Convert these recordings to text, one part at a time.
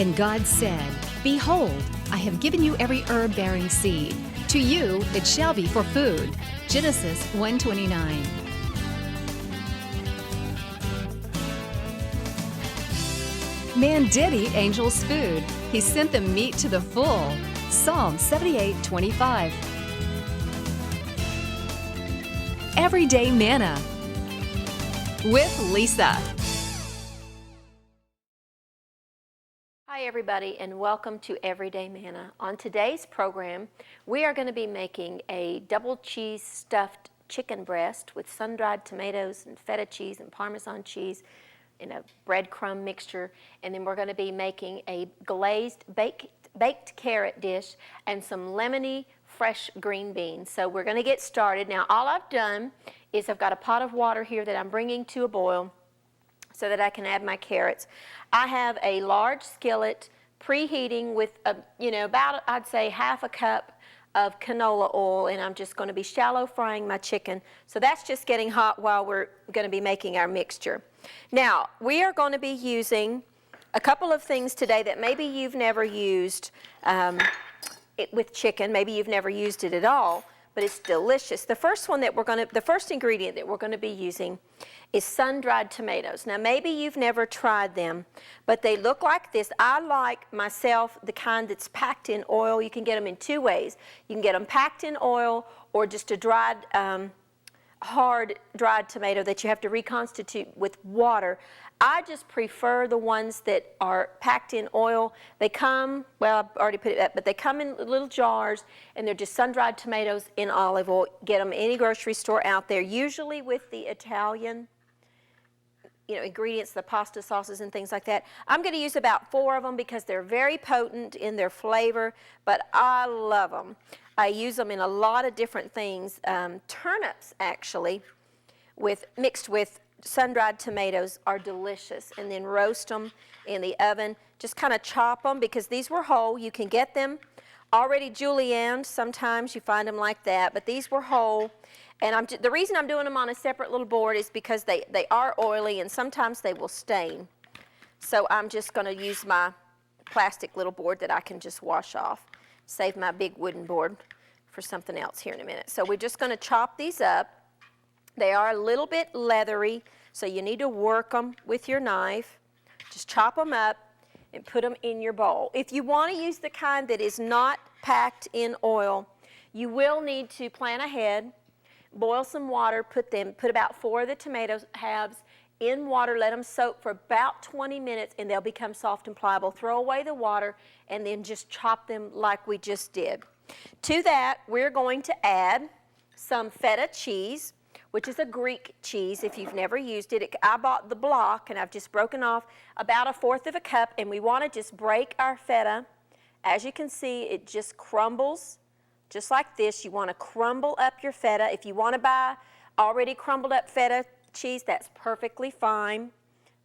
And God said, Behold, I have given you every herb-bearing seed. To you it shall be for food. Genesis 1:29. Man did eat angels' food. He sent them meat to the full. Psalm 78:25. Everyday Manna with Lisa. Hi everybody, and welcome to Everyday Manna. On today's program, we are going to be making a double cheese stuffed chicken breast with sun-dried tomatoes and feta cheese and Parmesan cheese in a breadcrumb mixture, and then we're going to be making a glazed baked carrot dish and some lemony fresh green beans. So we're going to get started. Now all I've done is I've got a pot of water here that I'm bringing to a boil so that I can add my carrots. I have a large skillet preheating with about, I'd say, half a cup of canola oil, and I'm just going to be shallow frying my chicken. So that's just getting hot while we're going to be making our mixture. Now, we are going to be using a couple of things today that maybe you've never used with chicken. Maybe you've never used it at all, but it's delicious. The first ingredient that we're going to be using is sun-dried tomatoes. Now, maybe you've never tried them, but they look like this. I like, myself, the kind that's packed in oil. You can get them in two ways. You can get them packed in oil or just a dried, hard dried tomato that you have to reconstitute with water. I just prefer the ones that are packed in oil. They come, well, I've already put it up, but they come in little jars, and they're just sun-dried tomatoes in olive oil. Get them any grocery store out there, usually with the Italian ingredients, the pasta sauces and things like that. I'm going to use about 4 of them because they're very potent in their flavor, but I love them. I use them in a lot of different things. Turnips, actually, mixed with sun-dried tomatoes are delicious, and then roast them in the oven. Just kind of chop them because these were whole. You can get them already julienned. Sometimes you find them like that, but these were whole. And the reason I'm doing them on a separate little board is because they are oily, and sometimes they will stain. So I'm just going to use my plastic little board that I can just wash off. Save my big wooden board for something else here in a minute. So we're just going to chop these up. They are a little bit leathery, so you need to work them with your knife. Just chop them up and put them in your bowl. If you want to use the kind that is not packed in oil, you will need to plan ahead. Boil some water, put about 4 of the tomato halves in water, let them soak for about 20 minutes, and they'll become soft and pliable. Throw away the water, and then just chop them like we just did. To that, we're going to add some feta cheese, which is a Greek cheese if you've never used it. I bought the block, and I've just broken off about 1/4 of a cup, and we want to just break our feta. As you can see, it just crumbles. Just like this. You want to crumble up your feta. If you want to buy already crumbled up feta cheese, that's perfectly fine.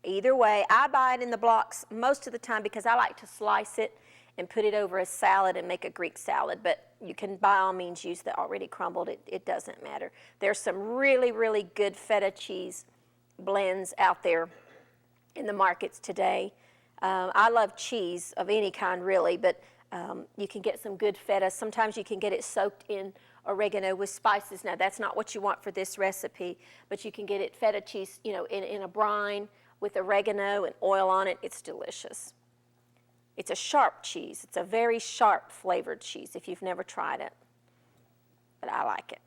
Either way, I buy it in the blocks most of the time because I like to slice it and put it over a salad and make a Greek salad. But you can by all means use the already crumbled. It doesn't matter. There's some really, really good feta cheese blends out there in the markets today. I love cheese of any kind, really, but you can get some good feta. Sometimes you can get it soaked in oregano with spices. Now, that's not what you want for this recipe, but you can get it feta cheese, in a brine with oregano and oil on it. It's delicious. It's a sharp cheese. It's a very sharp flavored cheese if you've never tried it, but I like it.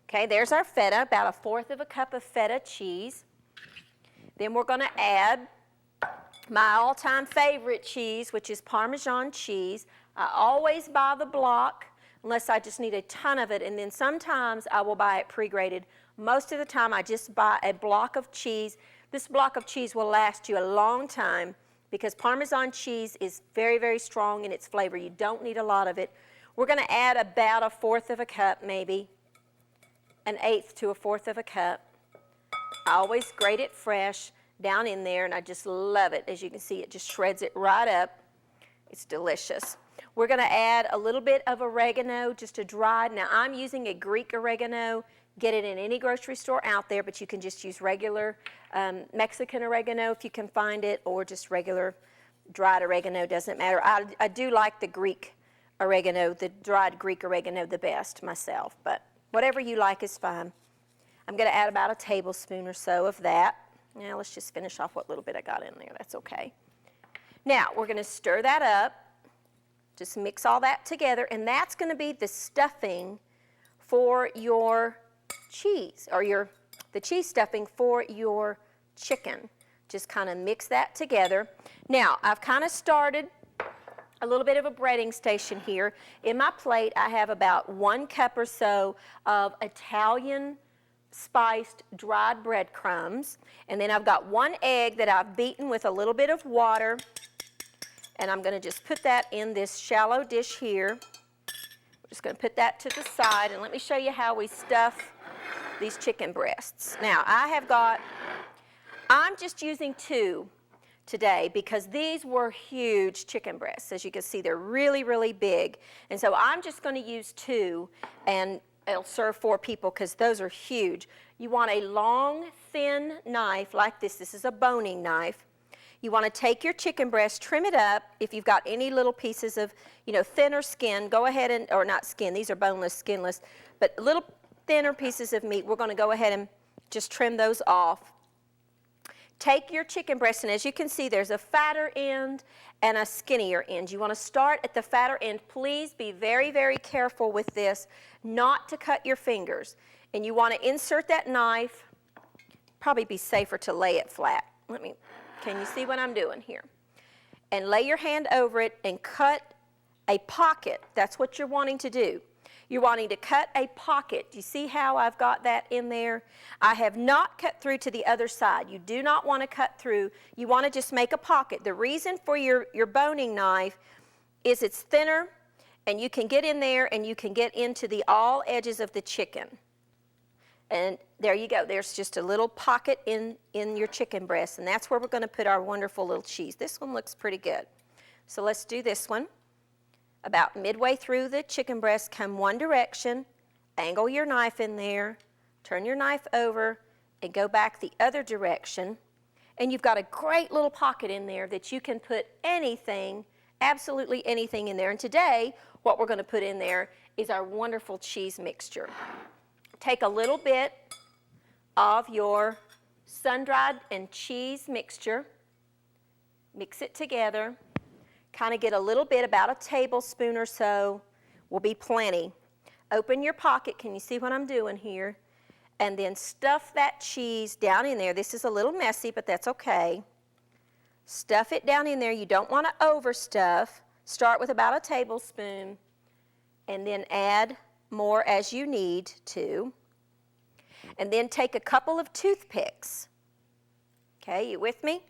Okay, there's our feta, about 1/4 of a cup of feta cheese. Then we're going to add my all-time favorite cheese, which is Parmesan cheese. I always buy the block unless I just need a ton of it, and then sometimes I will buy it pre-grated. Most of the time I just buy a block of cheese. This block of cheese will last you a long time because Parmesan cheese is very, very strong in its flavor. You don't need a lot of it. We're going to add about 1/4 of a cup, maybe 1/8 to 1/4 of a cup. I always grate it fresh down in there, and I just love it. As you can see, it just shreds it right up. It's delicious. We're going to add a little bit of oregano, just a dried. Now, I'm using a Greek oregano. Get it in any grocery store out there, but you can just use regular Mexican oregano if you can find it, or just regular dried oregano, doesn't matter. I do like the Greek oregano, the dried Greek oregano the best myself, but whatever you like is fine. I'm going to add about a tablespoon or so of that. Now let's just finish off what little bit I got in there. That's okay. Now we're going to stir that up. Just mix all that together, and that's going to be the stuffing for your cheese, or the cheese stuffing for your chicken. Just kind of mix that together. Now I've kind of started a little bit of a breading station here. In my plate I have about 1 cup or so of Italian spiced dried breadcrumbs, and then I've got 1 egg that I've beaten with a little bit of water, and I'm going to just put that in this shallow dish here. We're just going to put that to the side, and let me show you how we stuff these chicken breasts. Now I'm just using 2 today because these were huge chicken breasts. As you can see, they're really, really big. And so I'm just going to use 2, and it'll serve 4 people because those are huge. You want a long, thin knife like this. This is a boning knife. You want to take your chicken breast, trim it up. If you've got any little pieces of, thinner skin, go ahead and, or not skin, these are boneless, skinless, but little thinner pieces of meat, we're going to go ahead and just trim those off. Take your chicken breast, and as you can see, there's a fatter end and a skinnier end. You want to start at the fatter end. Please be very, very careful with this not to cut your fingers. And you want to insert that knife. Probably be safer to lay it flat. Can you see what I'm doing here? And lay your hand over it and cut a pocket. That's what you're wanting to do. You're wanting to cut a pocket. Do you see how I've got that in there? I have not cut through to the other side. You do not want to cut through. You want to just make a pocket. The reason for your boning knife is it's thinner, and you can get in there and you can get into all edges of the chicken. And there you go. There's just a little pocket in your chicken breast, and that's where we're going to put our wonderful little cheese. This one looks pretty good. So let's do this one. About midway through the chicken breast, come one direction, angle your knife in there, turn your knife over, and go back the other direction. And you've got a great little pocket in there that you can put anything, absolutely anything in there. And today, what we're going to put in there is our wonderful cheese mixture. Take a little bit of your sun-dried and cheese mixture, mix it together. Kind of get a little bit, about a tablespoon or so will be plenty. Open your pocket. Can you see what I'm doing here? And then stuff that cheese down in there. This is a little messy, but that's okay. Stuff it down in there. You don't want to overstuff. Start with about a tablespoon and then add more as you need to. And then take a couple of toothpicks. Okay, you with me?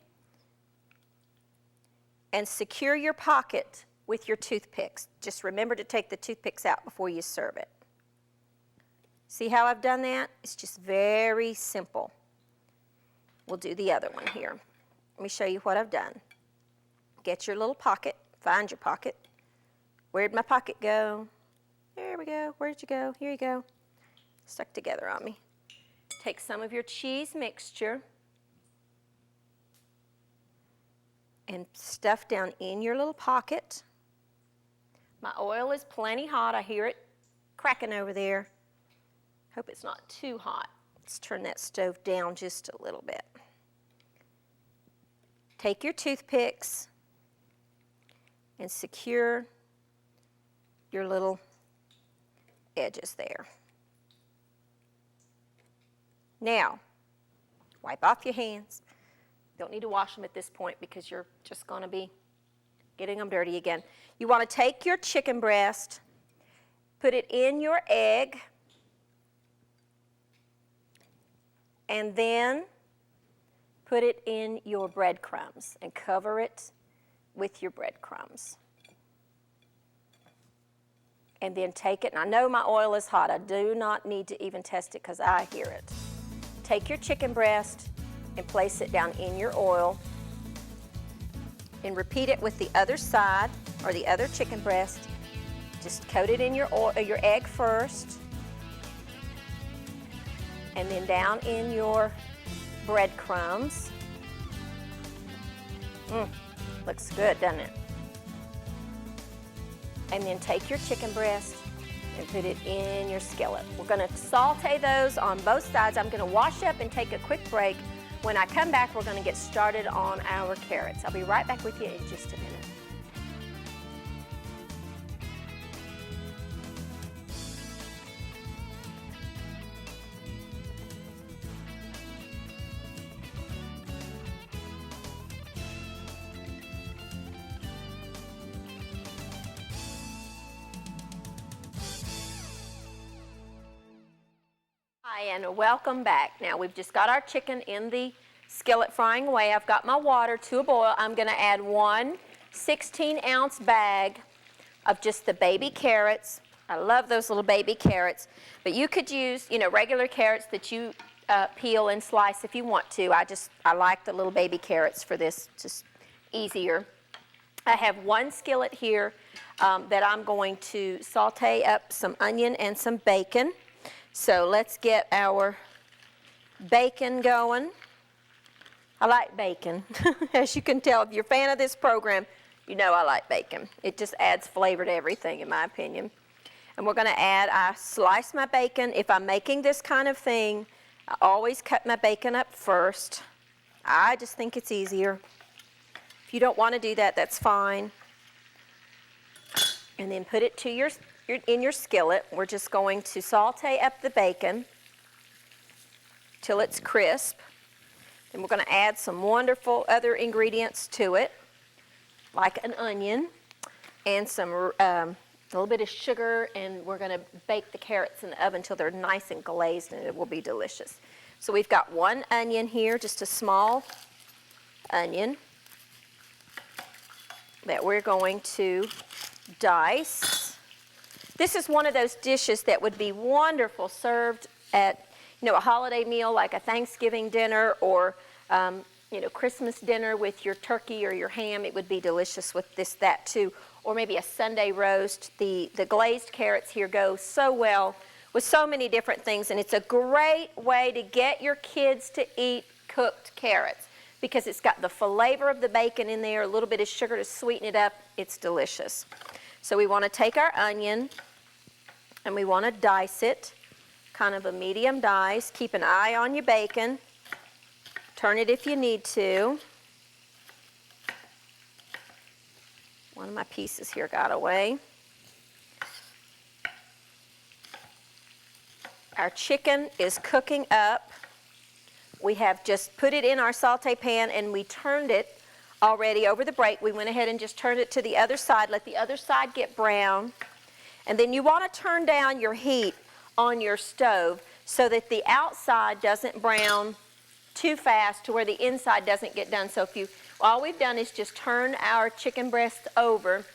And secure your pocket with your toothpicks. Just remember to take the toothpicks out before you serve it. See how I've done that? It's just very simple. We'll do the other one here. Let me show you what I've done. Get your little pocket. Find your pocket. Where'd my pocket go? There we go. Where'd you go? Here you go. Stuck together on me. Take some of your cheese mixture and stuff down in your little pocket. My oil is plenty hot. I hear it cracking over there. Hope it's not too hot. Let's turn that stove down just a little bit. Take your toothpicks and secure your little edges there. Now, wipe off your hands. Don't need to wash them at this point because you're just going to be getting them dirty again. You want to take your chicken breast, put it in your egg, and then put it in your breadcrumbs and cover it with your breadcrumbs. And then take it, and I know my oil is hot. I do not need to even test it because I hear it. Take your chicken breast and place it down in your oil, and repeat it with the other side, or the other chicken breast. Just coat it in your oil, your egg first, and then down in your breadcrumbs. Looks good, doesn't it? And then take your chicken breast and put it in your skillet. We're gonna saute those on both sides. I'm gonna wash up and take a quick break. When I come back, we're gonna get started on our carrots. I'll be right back with you in just a minute. Hi, and welcome back. Now we've just got our chicken in the skillet frying away. I've got my water to a boil. I'm going to add 1 16-ounce bag of just the baby carrots. I love those little baby carrots, but you could use, regular carrots that you peel and slice if you want to. I like the little baby carrots for this, just easier. I have 1 skillet here that I'm going to saute up some onion and some bacon. So let's get our bacon going. I like bacon. As you can tell, if you're a fan of this program, you know I like bacon. It just adds flavor to everything, in my opinion. And we're going to I slice my bacon. If I'm making this kind of thing, I always cut my bacon up first. I just think it's easier. If you don't want to do that, that's fine. And then put it to in your skillet. We're just going to saute up the bacon till it's crisp. Then we're going to add some wonderful other ingredients to it, like an onion and some a little bit of sugar, and we're going to bake the carrots in the oven until they're nice and glazed, and it will be delicious. So we've got 1 onion here, just a small onion that we're going to dice. This is one of those dishes that would be wonderful served at, a holiday meal like a Thanksgiving dinner or, Christmas dinner with your turkey or your ham. It would be delicious with that too. Or maybe a Sunday roast. The glazed carrots here go so well with so many different things, and it's a great way to get your kids to eat cooked carrots because it's got the flavor of the bacon in there, a little bit of sugar to sweeten it up. It's delicious. So we want to take our onion and we want to dice it, kind of a medium dice. Keep an eye on your bacon. Turn it if you need to. One of my pieces here got away. Our chicken is cooking up. We have just put it in our saute pan and we turned it already over the break. We went ahead and just turned it to the other side. Let the other side get brown. And then you want to turn down your heat on your stove so that the outside doesn't brown too fast to where the inside doesn't get done. So all we've done is just turn our chicken breast over,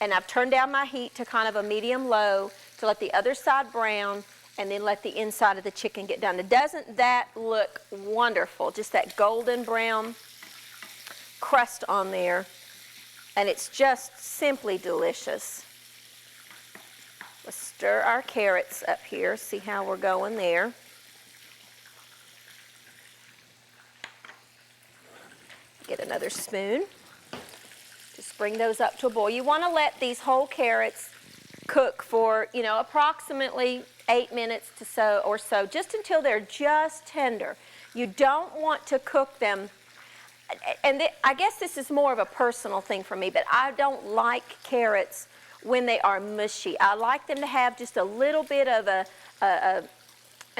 and I've turned down my heat to kind of a medium-low to let the other side brown and then let the inside of the chicken get done. Doesn't that look wonderful? Just that golden brown crust on there, and it's just simply delicious. Let's stir our carrots up here, see how we're going there. Get another spoon. Just bring those up to a boil. You want to let these whole carrots cook for, approximately 8 minutes or so, just until they're just tender. You don't want to cook them. And I guess this is more of a personal thing for me, but I don't like carrots when they are mushy. I like them to have just a little bit of an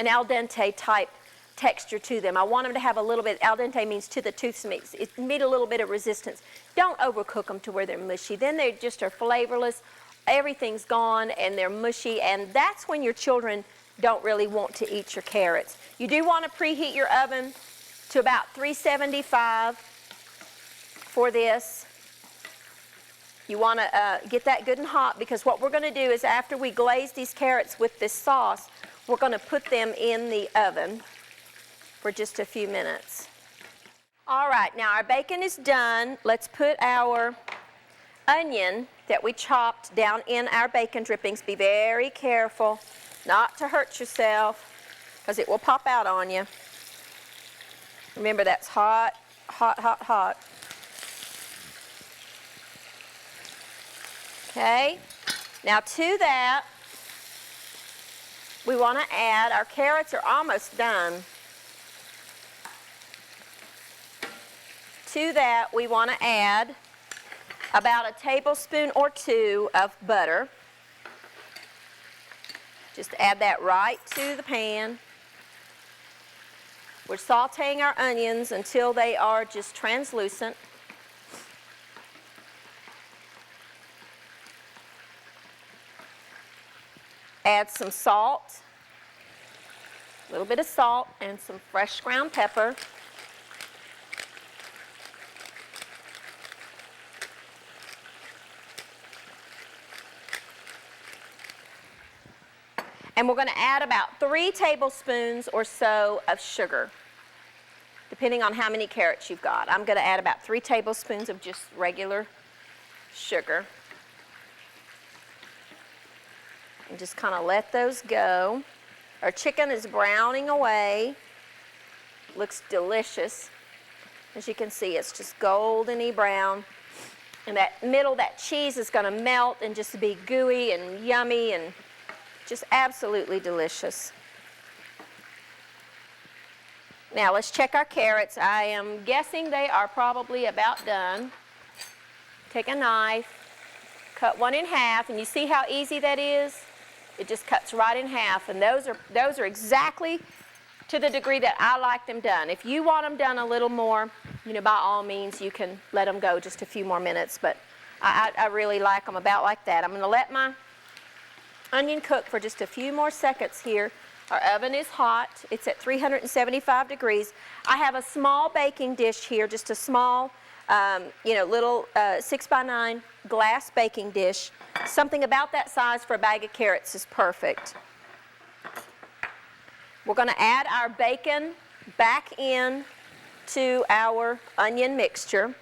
al dente type texture to them. I want them to have a little bit, al dente means to the tooth, it need a little bit of resistance. Don't overcook them to where they're mushy. Then they just are flavorless. Everything's gone and they're mushy, and that's when your children don't really want to eat your carrots. You do want to preheat your oven to about 375 for this. You want to get that good and hot, because what we're going to do is after we glaze these carrots with this sauce, we're going to put them in the oven for just a few minutes. All right, now our bacon is done. Let's put our onion that we chopped down in our bacon drippings. Be very careful not to hurt yourself, because it will pop out on you. Remember, that's hot, hot, hot, hot. Okay, now to that, we want to add, our carrots are almost done. To that, we want to add about a tablespoon or two of butter. Just add that right to the pan. We're sauteing our onions until they are just translucent. Add some salt, a little bit of salt, and some fresh ground pepper. And we're going to add about 3 tablespoons or so of sugar, depending on how many carrots you've got. I'm going to add about 3 tablespoons of just regular sugar. And just kind of let those go. Our chicken is browning away. Looks delicious. As you can see, it's just goldeny brown. And that middle, that cheese is going to melt and just be gooey and yummy and just absolutely delicious. Now let's check our carrots. I am guessing they are probably about done. Take a knife, cut one in half, and you see how easy that is? It just cuts right in half, and those are exactly to the degree that I like them done. If you want them done a little more, by all means, you can let them go just a few more minutes, but I really like them about like that. I'm going to let my onion cook for just a few more seconds here. Our oven is hot. It's at 375 degrees. I have a small baking dish here, just a small, little 6x9 glass baking dish. Something about that size for a bag of carrots is perfect. We're going to add our bacon back in to our onion mixture.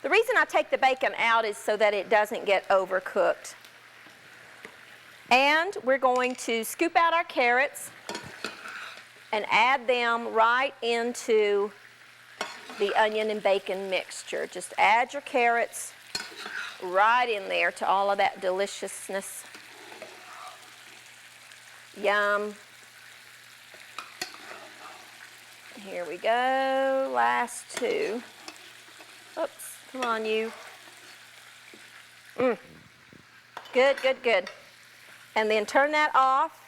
The reason I take the bacon out is so that it doesn't get overcooked. And we're going to scoop out our carrots and add them right into the onion and bacon mixture. Just add your carrots right in there to all of that deliciousness. Yum. Here we go, last 2. Oops, come on you. Good, good, good. And then turn that off,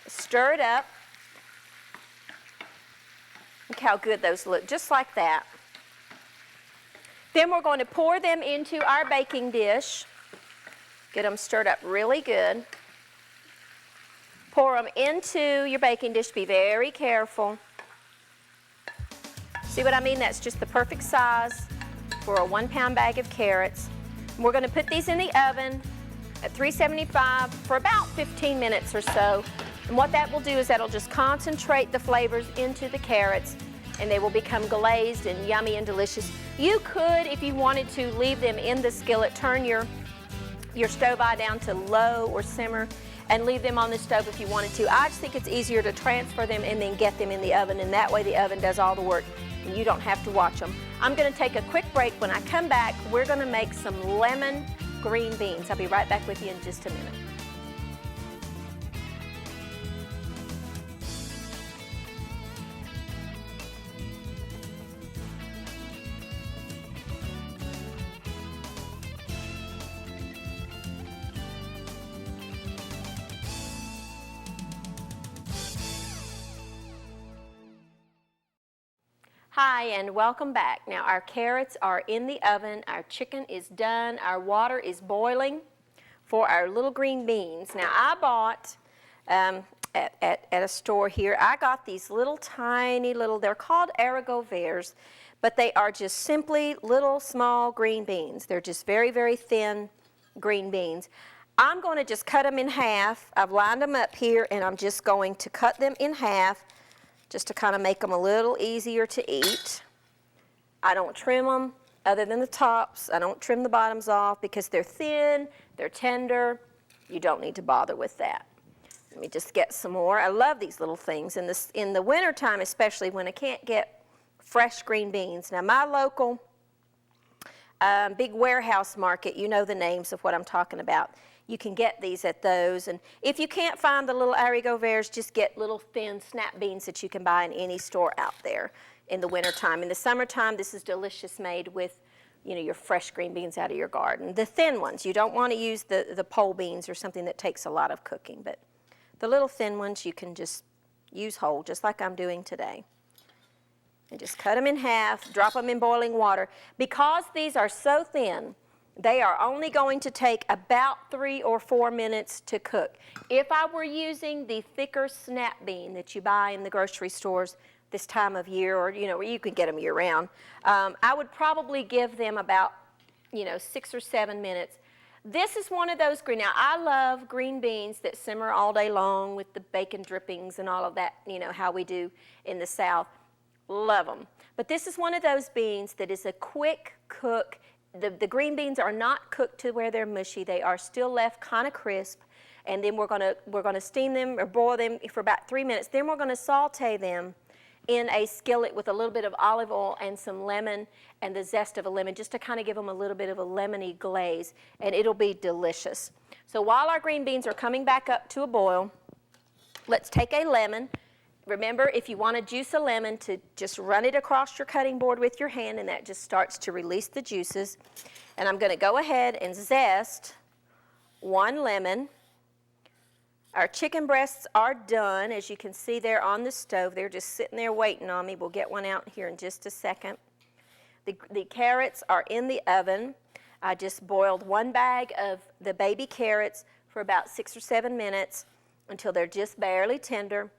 stir it up. Look how good those look, just like that. Then we're going to pour them into our baking dish. Get them stirred up really good. Pour them into your baking dish. Be very careful. See what I mean? That's just the perfect size for a 1-pound bag of carrots. We're going to put these in the oven at 375 for about 15 minutes or so. And what that will do is that'll just concentrate the flavors into the carrots, and they will become glazed and yummy and delicious. You could, if you wanted to, leave them in the skillet, turn your stove eye down to low or simmer, and leave them on the stove if you wanted to. I just think it's easier to transfer them and then get them in the oven, and that way the oven does all the work and you don't have to watch them. I'm going to take a quick break. When I come back, we're going to make some lemon green beans. I'll be right back with you in just a minute. Hi, and welcome back. Now our carrots are in the oven, our chicken is done, our water is boiling for our little green beans. Now I bought at a store here, I got these little tiny little, they're called haricot verts, but they are just simply little small green beans. They're just very, very thin green beans. I'm going to just cut them in half. I've lined them up here, and I'm just going to cut them in half just to kind of make them a little easier to eat. I don't trim them other than the tops. I don't trim the bottoms off because they're thin, they're tender. You don't need to bother with that. Let me just get some more. I love these little things in the wintertime, especially when I can't get fresh green beans. Now my local big warehouse market. You know the names of what I'm talking about. You can get these at those. And if you can't find the little haricot verts, just get little thin snap beans that you can buy in any store out there in the wintertime. In the summertime, this is delicious, made with, you know, your fresh green beans out of your garden. The thin ones, you don't want to use the pole beans or something that takes a lot of cooking, but the little thin ones you can just use whole, just like I'm doing today. And just cut them in half, drop them in boiling water. Because these are so thin, they are only going to take about 3 or 4 minutes to cook. If I were using the thicker snap bean that you buy in the grocery stores this time of year, or you know, you can get them year round, I would probably give them about, you know, 6 or 7 minutes. This is one of those green. Now, I love green beans that simmer all day long with the bacon drippings and all of that, you know, how we do in the South. Love them. But this is one of those beans that is a quick cook. The green beans are not cooked to where they're mushy. They are still left kind of crisp. And then we're gonna steam them or boil them for about 3 minutes. Then we're gonna saute them in a skillet with a little bit of olive oil and some lemon and the zest of a lemon, just to kind of give them a little bit of a lemony glaze, and it'll be delicious. So while our green beans are coming back up to a boil, let's take a lemon. Remember, if you want to juice a lemon, to just run it across your cutting board with your hand, and that just starts to release the juices. And I'm going to go ahead and zest 1 lemon. Our chicken breasts are done. As you can see, they're on the stove. They're just sitting there waiting on me. We'll get one out here in just a second. The carrots are in the oven. I just boiled 1 bag of the baby carrots for about 6 or 7 minutes until they're just barely tender.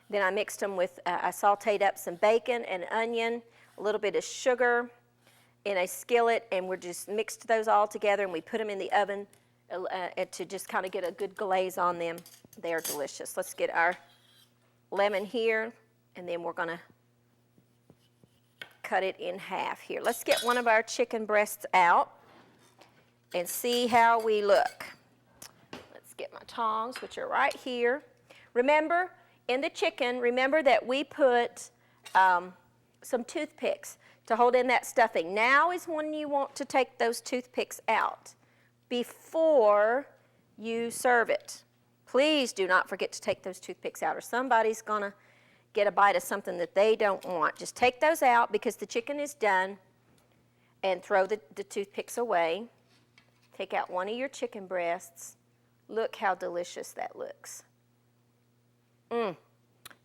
Then I mixed them with, I sauteed up some bacon and onion, a little bit of sugar in a skillet, and we just mixed those all together, and we put them in the oven to just kind of get a good glaze on them. They are delicious. Let's get our lemon here, and then we're going to cut it in half here. Let's get one of our chicken breasts out and see how we look. Let's get my tongs, which are right here. Remember, in the chicken, remember that we put some toothpicks to hold in that stuffing. Now is when you want to take those toothpicks out before you serve it. Please do not forget to take those toothpicks out, or somebody's going to get a bite of something that they don't want. Just take those out because the chicken is done, and throw the toothpicks away. Take out one of your chicken breasts. Look how delicious that looks. And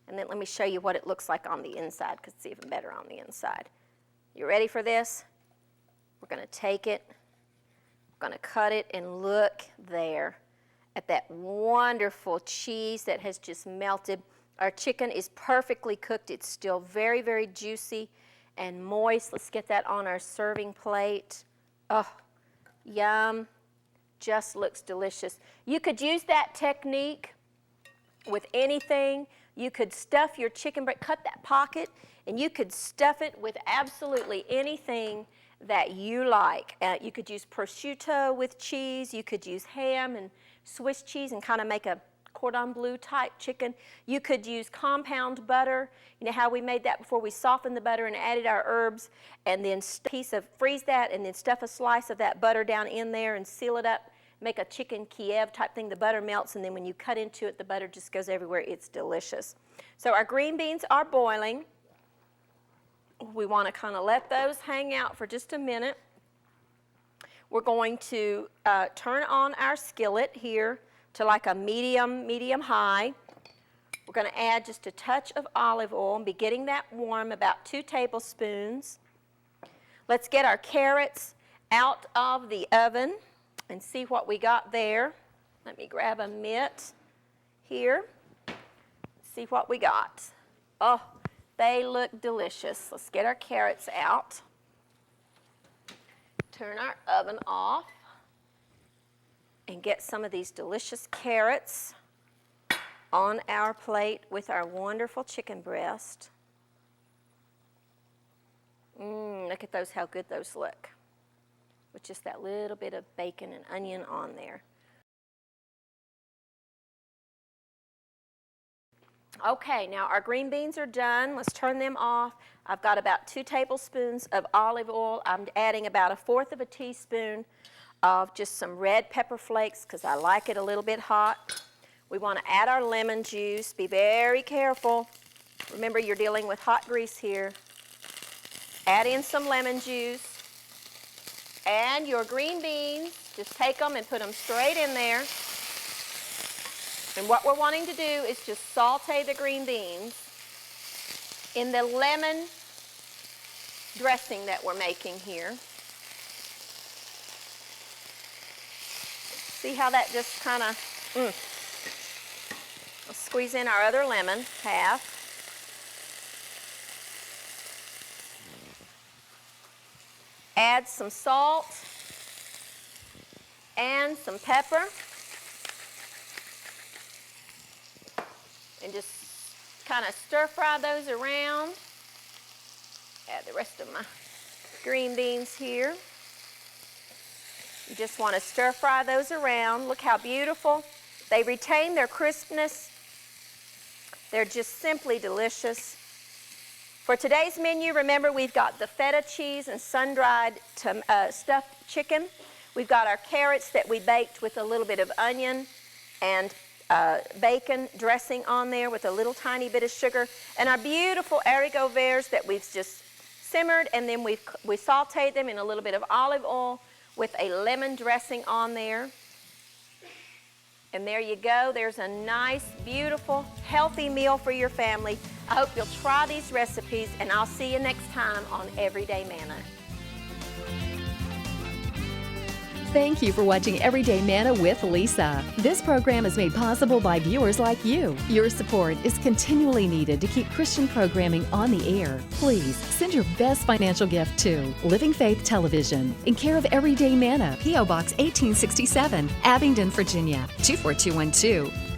then let me show you what it looks like on the inside, because it's even better on the inside. You ready for this? We're going to take it, we're going to cut it, and look there at that wonderful cheese that has just melted. Our chicken is perfectly cooked. It's still very, very juicy and moist. Let's get that on our serving plate. Oh, yum. Just looks delicious. You could use that technique with anything. You could stuff your chicken breast, cut that pocket, and you could stuff it with absolutely anything that you like. You could use prosciutto with cheese. You could use ham and Swiss cheese and kind of make a cordon bleu type chicken. You could use compound butter. You know how we made that before? We softened the butter and added our herbs, and then freeze that, and then stuff a slice of that butter down in there and seal it up. Make a chicken Kiev type thing. The butter melts, and then when you cut into it, the butter just goes everywhere. It's delicious. So our green beans are boiling. We want to kind of let those hang out for just a minute. We're going to turn on our skillet here to like a medium high. We're going to add just a touch of olive oil and be getting that warm, about 2 tablespoons. Let's get our carrots out of the oven and see what we got there. Let me grab a mitt here. See what we got. Oh, they look delicious. Let's get our carrots out. Turn our oven off and get some of these delicious carrots on our plate with our wonderful chicken breast. Look at those, how good those look, with just that little bit of bacon and onion on there. Okay, now our green beans are done. Let's turn them off. I've got about 2 tablespoons of olive oil. I'm adding about 1/4 of a teaspoon of just some red pepper flakes because I like it a little bit hot. We want to add our lemon juice. Be very careful. Remember, you're dealing with hot grease here. Add in some lemon juice. And your green beans, just take them and put them straight in there. And what we're wanting to do is just saute the green beans in the lemon dressing that we're making here. See how that just kind of, Let's squeeze in our other lemon, half. Add some salt and some pepper. And just kind of stir fry those around. Add the rest of my green beans here. You just want to stir fry those around. Look how beautiful. They retain their crispness. They're just simply delicious. For today's menu, remember we've got the feta cheese and sun-dried stuffed chicken. We've got our carrots that we baked with a little bit of onion and bacon dressing on there with a little tiny bit of sugar, and our beautiful haricot verts that we've just simmered, and then we sauteed them in a little bit of olive oil with a lemon dressing on there. And there you go. There's a nice, beautiful, healthy meal for your family. I hope you'll try these recipes, and I'll see you next time on Everyday Manna. Thank you for watching Everyday Manna with Lisa. This program is made possible by viewers like you. Your support is continually needed to keep Christian programming on the air. Please send your best financial gift to Living Faith Television in care of Everyday Manna, P.O. Box 1867, Abingdon, Virginia 24212.